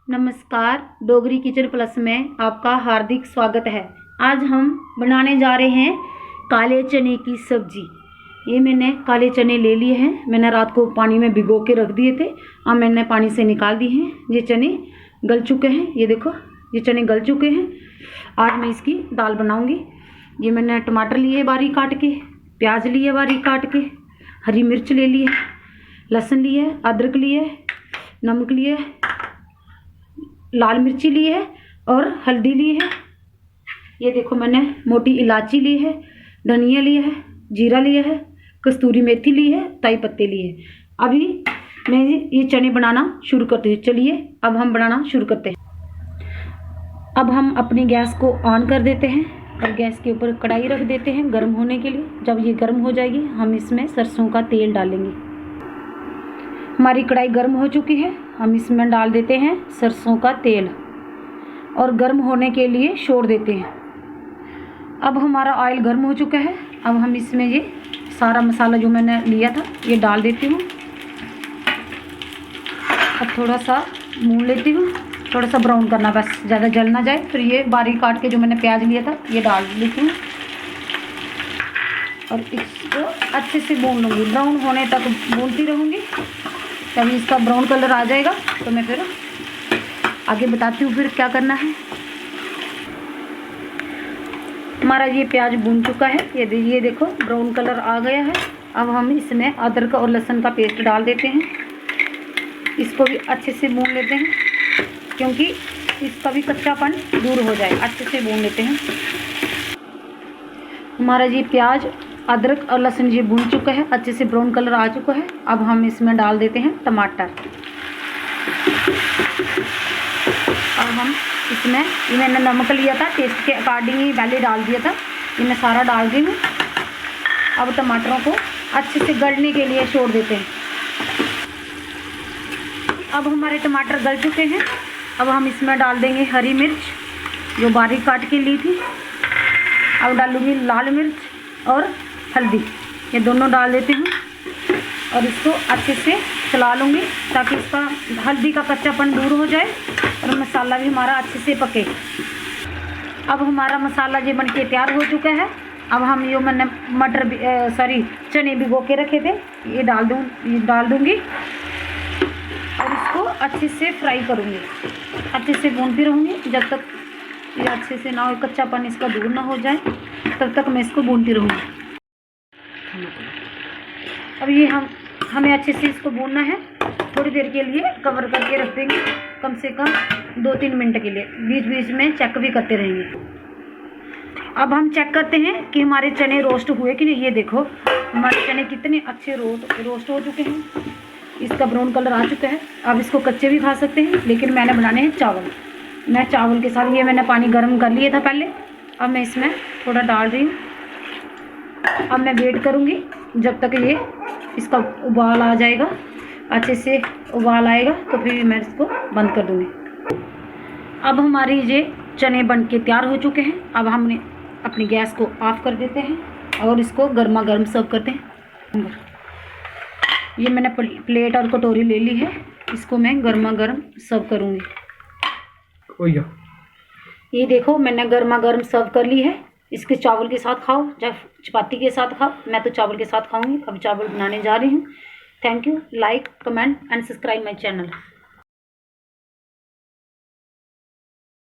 नमस्कार, Dogri kitchen plus में आपका हार्दिक स्वागत है। आज हम बनाने जा रहे हैं काले चने की सब्जी। ये मैंने काले चने ले लिए हैं। मैंने रात को पानी में भिगो के रख दिए थे। अब मैंने पानी से निकाल दिए हैं। ये चने गल चुके हैं। ये देखो, ये चने गल चुके हैं। आज मैं इसकी दाल बनाऊंगी। ये मैंने टमाटर लिए बारीक काट के, प्याज लिए बारीक काट के, हरी मिर्च ले ली है, लहसुन लिए, अदरक लिए, नमक लिए, लाल मिर्ची ली है और हल्दी ली है। ये देखो, मैंने मोटी इलायची ली है, धनिया लिया है, जीरा लिया है, कस्तूरी मेथी ली है, ताई पत्ते लिए हैं। अभी मैं ये चने बनाना शुरू करती हूँ। चलिए अब हम बनाना शुरू करते हैं। अब हम अपनी गैस को ऑन कर देते हैं और गैस के ऊपर कढ़ाई रख देते हैं गर्म होने के लिए। जब ये गर्म हो जाएगी हम इसमें सरसों का तेल डालेंगे। हमारी कढ़ाई गर्म हो चुकी है। हम इसमें डाल देते हैं सरसों का तेल और गर्म होने के लिए छोड़ देते हैं। अब हमारा ऑयल गर्म हो चुका है। अब हम इसमें ये सारा मसाला जो मैंने लिया था ये डाल देती हूँ। अब थोड़ा सा भून लेती हूँ, थोड़ा सा ब्राउन करना, बस ज़्यादा जल ना जाए। फिर ये बारीक काट के जो मैंने प्याज लिया था ये डाल लेती हूँ और इसको अच्छे से भून लूँगी। ब्राउन होने तक भूनती रहूँगी। तभी इसका ब्राउन कलर आ जाएगा तो मैं फिर आगे बताती हूँ फिर क्या करना है। हमारा ये प्याज भून चुका है। ये देखो ब्राउन कलर आ गया है। अब हम इसमें अदरक और लहसुन का पेस्ट डाल देते हैं। इसको भी अच्छे से भून लेते हैं क्योंकि इसका भी कच्चापन दूर हो जाए। अच्छे से भून लेते हैं। हमारा ये प्याज, अदरक और लहसुन ये भून चुका है, अच्छे से ब्राउन कलर आ चुका है। अब हम इसमें डाल देते हैं टमाटर। अब हम इसमें ये मैंने नमक लिया था, टेस्ट के अकॉर्डिंग ही पहले डाल दिया था। ये मैं सारा डाल दी हूँ। अब टमाटरों को अच्छे से गलने के लिए छोड़ देते हैं। अब हमारे टमाटर गल चुके हैं। अब हम इसमें डाल देंगे हरी मिर्च जो बारीक काट के ली थी। अब डालूँगी लाल मिर्च और हल्दी, ये दोनों डाल देती हूँ और इसको अच्छे से चला लूँगी ताकि इसका हल्दी का कच्चापन दूर हो जाए और मसाला भी हमारा अच्छे से पके। अब हमारा मसाला ये बन के तैयार हो चुका है। अब हम ये मैंने चने भिगो के रखे थे ये डाल दूँगी और इसको अच्छे से फ्राई करूँगी। अच्छे से भूनती रहूँगी जब तक ये अच्छे से ना हो, कच्चापन इसका दूर ना हो जाए, तब तक मैं इसको भूनती रहूँगी। अब ये हमें अच्छे से इसको भूनना है। थोड़ी देर के लिए कवर करके रख देंगे, कम से कम 2-3 मिनट के लिए। बीच बीच में चेक भी करते रहेंगे। अब हम चेक करते हैं कि हमारे चने रोस्ट हुए कि नहीं। ये देखो हमारे चने कितने अच्छे रोस्ट हो चुके हैं। इसका ब्राउन कलर आ चुका है। अब इसको कच्चे भी खा सकते हैं, लेकिन मैंने बनाने हैं चावल। मैं चावल के साथ ये मैंने पानी गर्म कर लिया था पहले। अब मैं इसमें थोड़ा डाल रही हूँ। अब मैं वेट करूँगी जब तक ये इसका उबाल आ जाएगा। अच्छे से उबाल आएगा तो फिर मैं इसको बंद कर दूँगी। अब हमारी ये चने बन के तैयार हो चुके हैं। अब हमने अपनी गैस को ऑफ कर देते हैं और इसको गर्मा गर्म सर्व करते हैं। ये मैंने प्लेट और कटोरी ले ली है। इसको मैं गर्मा गर्म सर्व करूँगी। ये देखो मैंने गर्मा गर्म सर्व कर ली है। इसके चावल के साथ खाओ, चाहे चपाती के साथ खाओ। मैं तो चावल के साथ खाऊंगी। अब चावल बनाने जा रही हूँ। Thank you. Like, comment and subscribe my channel.